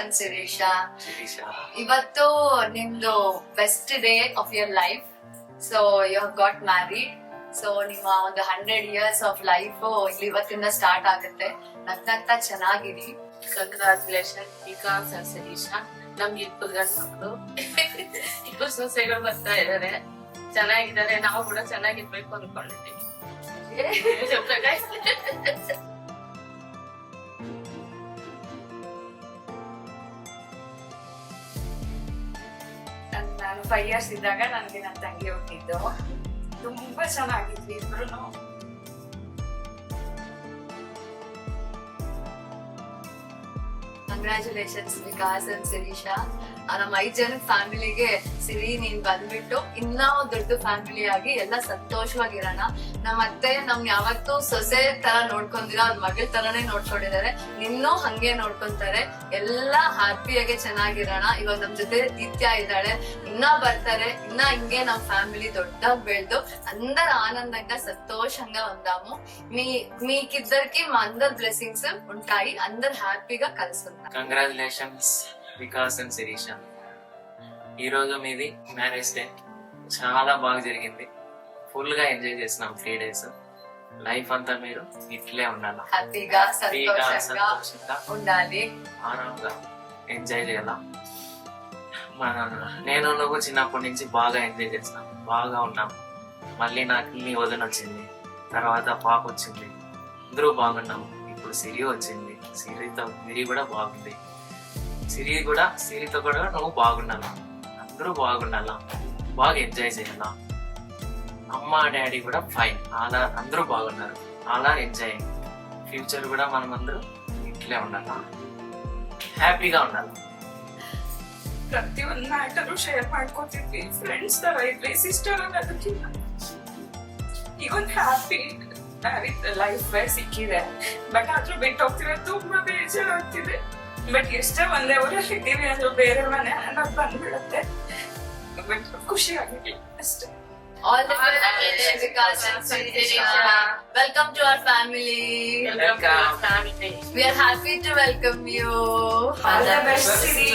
And ಶಿರೀಶಾ. Shirisha, ಇವತ್ತು ನಿಮ್ದು best day of your life. So you have got married. So ನಿಮ್ಮ ಒಂದು 100 years ಆಫ್ ಲೈಫ್ ಇವತ್ತಿಂದ ಸ್ಟಾರ್ಟ್ ಆಗುತ್ತೆ. ನಗ್ನಗ್ತಾ ಚೆನ್ನಾಗಿರಿ. Congratulation Vikas and Shirisha. ನಮ್ಗೆ ಇಬ್ಬರು ಗಂಡು ಮಕ್ಕಳು, ಇಬ್ಬರು ಸೊಸೆಗಳು ಬರ್ತಾ ಇದಾರೆ, ಚೆನ್ನಾಗಿದ್ದಾರೆ. ನಾವು ಕೂಡ ಚೆನ್ನಾಗಿರ್ಬೇಕು ಅನ್ಕೊಂಡಿದ್ದೀವಿ. ನಾನು 5 years ಇದ್ದಾಗ ನನಗೆ ನನ್ನ ತಂಗಿ ಹುಟ್ಟಿದ್ದು. ತುಂಬಾ ಚೆನ್ನಾಗಿದ್ವಿ ಇಬ್ರು. Congratulations Vikas and Shirisha. ನಮ್ಮ 5 ಜನದ ಫ್ಯಾಮಿಲಿಗೆ ಸಿರಿ ನೀನ್ ಬಂದ್ಬಿಟ್ಟು ಇನ್ನ ದೊಡ್ಡ ಫ್ಯಾಮಿಲಿ ಆಗಿ ಎಲ್ಲ ಸಂತೋಷವಾಗಿರೋಣ. ನಮ್ಮ ಅತ್ತೆ ನಮ್ನ ಯಾವತ್ತೂ ಸೊಸೆ ತರ ನೋಡ್ಕೊಂಡಿರೋ ಅವ್ರ ಮಗಳ ತರಾನೇ ನೋಡ್ಕೊಂಡಿದ್ದಾರೆ. ನಿನ್ನೂ ಹಂಗೆ ನೋಡ್ಕೊಂತಾರೆ. ಎಲ್ಲ ಹ್ಯಾಪಿಯಾಗಿ ಚೆನ್ನಾಗಿರೋಣ. ಇವಾಗ ನಮ್ ಜೊತೆ ನಿತ್ಯ ಇದ್ದಾಳೆ, ಇನ್ನ ಬರ್ತಾರೆ. ಇನ್ನ ಹಿಂಗೆ ನಮ್ ఫ్యామిలీ దొడ్డాగా వెళ్తూ అందరు ఆనందంగా సంతోషంగా ఉందాము. మీకిద్దరికి మా అందరి బ్లెస్సింగ్స్ ఉంటాయి. అందరు హ్యాపీగా కలిసి ఉంటాం. Congratulations Vikas and Sirisha. ఈ రోజు మీది మ్యారేజ్ డే. చాలా బాగా జరిగింది. ఫుల్ గా ఎంజాయ్ చేసినాం 3 days. లైఫ్ అంతా మీరు ఇట్లే ఉండాలి, హ్యాపీగా సంతోషంగా ఉండాలి, ఆరాంగా ఎంజాయ్ చేయాల. నేను నువ్వు చిన్నప్పటి నుంచి బాగా ఎంజాయ్ చేసినాం, బాగా ఉన్నాం. మళ్ళీ నాకు నీ వదిన వచ్చింది, తర్వాత పాప వచ్చింది, అందరూ బాగున్నాం. ఇప్పుడు సిరి వచ్చింది, సిరి కూడా బాగుంది. సిరితో కూడా నువ్వు బాగుండాలా, అందరూ బాగుండాలా, బాగా ఎంజాయ్ చేయాలా. అమ్మ డాడీ కూడా ఫైన్, అలా అందరూ బాగున్నారు. అలా ఎంజాయ్. ఫ్యూచర్ కూడా మనం అందరూ ఇట్లే ఉండాలా, హ్యాపీగా ఉండాలి. ಪ್ರತಿ ಒಂದು ಮ್ಯಾಟರು ಶೇರ್ ಮಾಡ್ಕೋತಿದ್ವಿ. ಫ್ರೆಂಡ್ಸ್ ತರ ಇದ್ವಿ, ಸಿಸ್ಟರ್ ಅನ್ನೋದಕ್ಕಿಂತ ಈಗೊಂದು ಹ್ಯಾಪಿ ಲೈಫ್ ಸಿಕ್ಕಿದೆ. ಬಟ್ ಆದ್ರೂ ಬಿಟ್ಟು ಹೋಗ್ತಿರೋ ತುಂಬಾ ಬೇಜಾರಾಗ್ತಿದೆ. ಬಟ್ ಎಷ್ಟೇ ಒಂದೇ ಊರಲ್ಲಿ ಇದ್ದೀವಿ ಅಂದ್ರೆ ಬೇರೆ ಮನೆ ಅನ್ನೋದು ಬಂದ್ಬಿಡುತ್ತೆ. ಬಟ್ ಖುಷಿ ಆಗಿರ್ಲಿ ಅಷ್ಟೇ. All the best, Vikas and Shirisha. Welcome to our family. Welcome to our family. We are happy to welcome you. All the best, Siri.